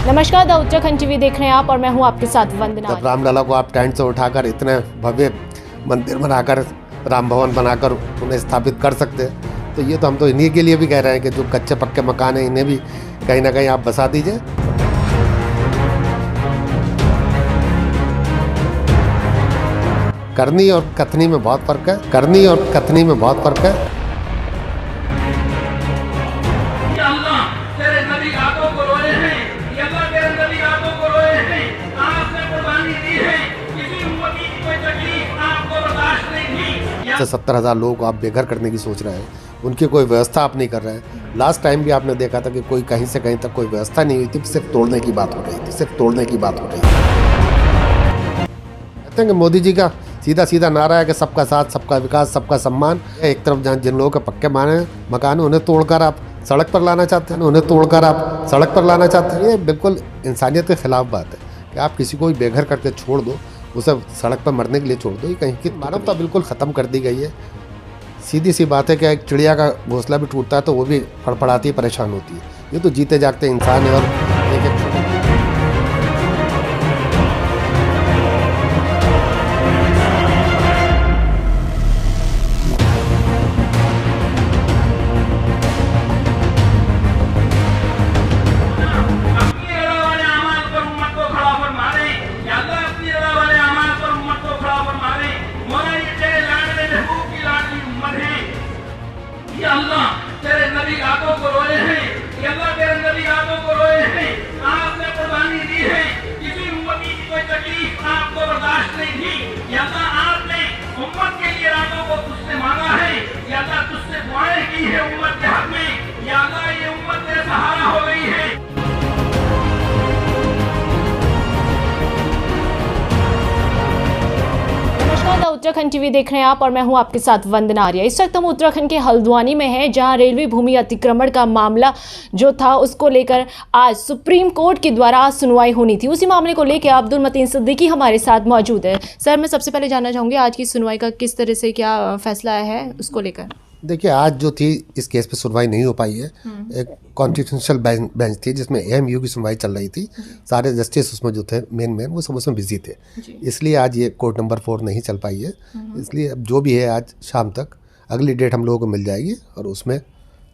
नमस्कार, the Uttarakhand TV देख रहे हैं आप और मैं हूं आपके साथ वंदना। जब रामलला को आप टेंट से उठाकर इतने भव्य मंदिर बनाकर राम भवन बनाकर उन्हें स्थापित कर सकते हैं, तो ये तो हम तो इन्हीं के लिए भी कह रहे हैं कि जो कच्चे पक्के मकान हैं इन्हें भी कहीं ना कहीं आप बसा दीजिए। करनी और कथनी में बहुत फर्क है, करनी और कथनी में बहुत फर्क है। से 70,000 लोगों को आप बेघर करने की सोच रहे हैं, उनकी कोई व्यवस्था आप नहीं कर रहे हैं। लास्ट टाइम भी आपने देखा था कि कोई कहीं से कहीं तक कोई व्यवस्था नहीं हुई थी, सिर्फ तोड़ने की बात हो रही थी, सिर्फ तोड़ने की बात हो रही थी। कहते हैं कि मोदी जी का सीधा सीधा नारा है कि सबका साथ, सबका विकास, सबका सम्मान। एक तरफ जहाँ जिन लोगों के पक्के मकान है उन्हें तोड़कर आप सड़क पर लाना चाहते हैं, उन्हें तोड़कर आप सड़क पर लाना चाहते हैं। ये बिल्कुल इंसानियत के खिलाफ बात है कि आप किसी को भी बेघर करके छोड़ दो, उसे सड़क पर मरने के लिए छोड़ दो। ये कहीं की मानवता बिल्कुल ख़त्म कर दी गई है। सीधी सी बात है कि एक चिड़िया का घोंसला भी टूटता है तो वो भी फड़फड़ाती है, परेशान होती है। ये तो जीते जागते इंसान है। और एक एक अल्लाह तेरे नबी आदों को रोए हैं, ये अल्लाह तेरे नबी आदों को रोए हैं। आपने कुर्बानी दी है, किसी उम्मती की कोई तकलीफ आपको बर्दाश्त नहीं थी। ये अल्लाह आपने उम्मत के लिए आदों को तुझसे मांगा है, ये अल्लाह तुझसे दुआएं की है उम्मत के हक में। ये अल्लाह ये उम्मत तेरे सहारा हो गई है। नमस्कार, उत्तराखंड टीवी देख रहे हैं आप और मैं हूं आपके साथ वंदना आर्या। इस वक्त हम उत्तराखंड के हल्द्वानी में हैं, जहां रेलवे भूमि अतिक्रमण का मामला जो था उसको लेकर आज सुप्रीम कोर्ट के द्वारा आज सुनवाई होनी थी। उसी मामले को लेकर अब्दुल मतीन सिद्दीकी हमारे साथ मौजूद है। सर, मैं सबसे पहले जानना चाहूँगी आज की सुनवाई का किस तरह से क्या फैसला है उसको लेकर। देखिए, आज जो थी इस केस पे सुनवाई नहीं हो पाई है। एक कॉन्स्टिट्यूशनल बेंच थी जिसमें एएमयू की सुनवाई चल रही थी। सारे जस्टिस उसमें जो थे मेन वो सब उसमें बिजी थे, इसलिए आज ये कोर्ट नंबर 4 नहीं चल पाई है। इसलिए अब जो भी है आज शाम तक अगली डेट हम लोगों को मिल जाएगी और उसमें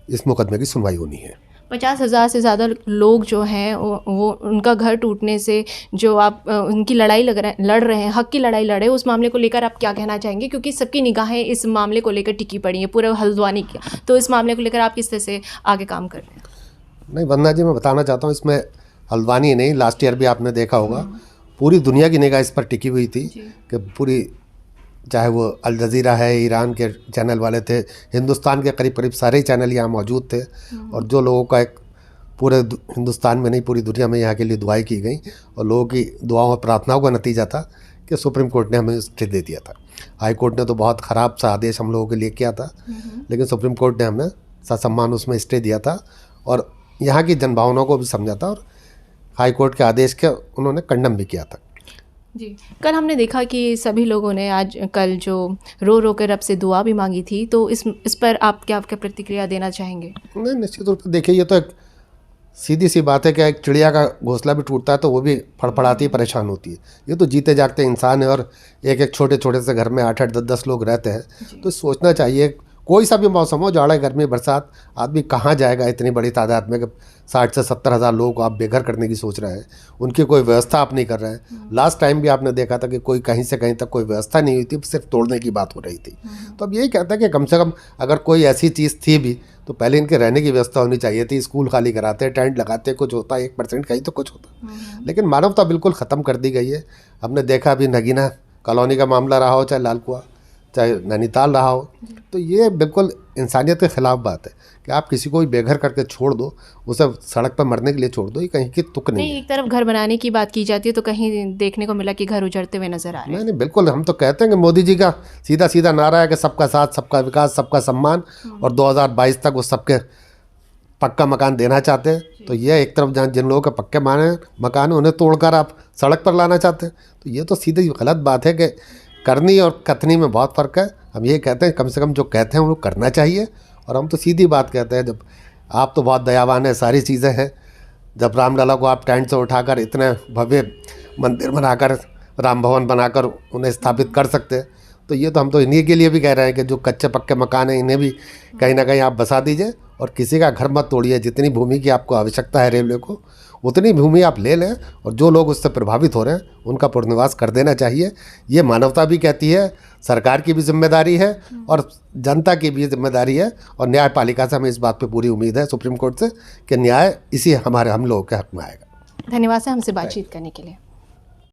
इस मुकदमे की सुनवाई होनी है। 50,000 से ज़्यादा लोग जो हैं वो उनका घर टूटने से जो आप उनकी लड़ाई लड़ रहे हैं, हक की लड़ाई लड़े, उस मामले को लेकर आप क्या कहना चाहेंगे? क्योंकि सबकी निगाहें इस मामले को लेकर टिकी पड़ी हैं, पूरे हल्द्वानी की। तो इस मामले को लेकर आप किस तरह से आगे काम कर रहे हैं? नहीं वंदना जी, मैं बताना चाहता हूँ, इसमें हल्द्वानी नहीं, लास्ट ईयर भी आपने देखा होगा पूरी दुनिया की निगाह इस पर टिकी हुई थी कि पूरी, चाहे वो अल जज़ीरा है, ईरान के चैनल वाले थे, हिंदुस्तान के करीब करीब सारे चैनल यहाँ मौजूद थे। और जो लोगों का एक पूरे हिंदुस्तान में नहीं पूरी दुनिया में यहाँ के लिए दुआएं की गई और लोगों की दुआओं और प्रार्थनाओं का नतीजा था कि सुप्रीम कोर्ट ने हमें स्टे दे दिया था। हाई कोर्ट ने तो बहुत ख़राब सा आदेश हम लोगों के लिए किया था, लेकिन सुप्रीम कोर्ट ने हमें ससम्मान उसमें स्टे दिया था और यहाँ की जनभावनाओं को भी समझा था और हाई कोर्ट के आदेश के उन्होंने कंडम भी किया था। जी, कल हमने देखा कि सभी लोगों ने आज कल जो रो रो कर रब से दुआ भी मांगी थी, तो इस पर आप क्या प्रतिक्रिया देना चाहेंगे? नहीं, निश्चित रूप से देखिए, ये तो एक सीधी सी बात है कि एक चिड़िया का घोंसला भी टूटता है तो वो भी फड़फड़ाती है, परेशान होती है। ये तो जीते जागते इंसान है और एक एक छोटे छोटे से घर में 8-8, 10-10 लोग रहते हैं। तो सोचना चाहिए, कोई सा भी मौसम हो, जाड़ा, गर्मी, बरसात, आदमी कहाँ जाएगा इतनी बड़ी तादाद में कि 60 से 70,000 लोगों को आप बेघर करने की सोच रहे हैं, उनकी कोई व्यवस्था आप नहीं कर रहे हैं। लास्ट टाइम भी आपने देखा था कि कोई कहीं से कहीं तक कोई व्यवस्था नहीं हुई थी, सिर्फ तोड़ने की बात हो रही थी। तो अब यही कहता है कि कम से कम अगर कोई ऐसी चीज़ थी भी तो पहले इनके रहने की व्यवस्था होनी चाहिए थी। स्कूल खाली कराते, टेंट लगाते, कुछ होता, 1% कहीं तो कुछ होता, लेकिन मानवता बिल्कुल ख़त्म कर दी गई है। हमने देखा अभी नगीना कॉलोनी का मामला रहा हो, चाहे लालकुआ, चाहे नैनीताल रहा हो, तो ये बिल्कुल इंसानियत के ख़िलाफ़ बात है कि आप किसी को भी बेघर करके छोड़ दो, उसे सड़क पर मरने के लिए छोड़ दो। ये कहीं की तुक नहीं है। एक तरफ घर बनाने की बात की जाती है तो कहीं देखने को मिला कि घर उजड़ते हुए नजर आ रहे हैं। नहीं, बिल्कुल, हम तो कहते हैं कि मोदी जी का सीधा सीधा नारा है कि सबका साथ, सबका विकास, सबका सम्मान, और 2022 तक वो सबके पक्का मकान देना चाहते हैं। तो ये एक तरफ जहाँ जिन लोगों के पक्के मकान है उन्हें तोड़कर आप सड़क पर लाना चाहते हैं, तो ये तो सीधी गलत बात है कि करनी और कथनी में बहुत फ़र्क है। हम ये कहते हैं कम से कम जो कहते हैं वो करना चाहिए, और हम तो सीधी बात कहते हैं। जब आप तो बहुत दयावान है, सारी चीज़ें हैं, जब रामलला को आप टेंट से उठाकर इतने भव्य मंदिर बनाकर, राम भवन बनाकर उन्हें स्थापित कर सकते, तो ये तो हम तो इन्हीं के लिए भी कह रहे हैं कि जो कच्चे पक्के मकान हैं इन्हें भी कहीं ना कहीं आप बसा दीजिए और किसी का घर मत तोड़िए। जितनी भूमि की आपको आवश्यकता है रेलवे को, उतनी भूमि आप ले लें और जो लोग उससे प्रभावित हो रहे हैं उनका पुनर्निवास कर देना चाहिए। ये मानवता भी कहती है, सरकार की भी जिम्मेदारी है और जनता की भी जिम्मेदारी है। और न्यायपालिका से हमें इस बात पे पूरी उम्मीद है, सुप्रीम कोर्ट से, कि न्याय हम लोगों के हक में आएगा। धन्यवाद सर हमसे बातचीत करने के लिए।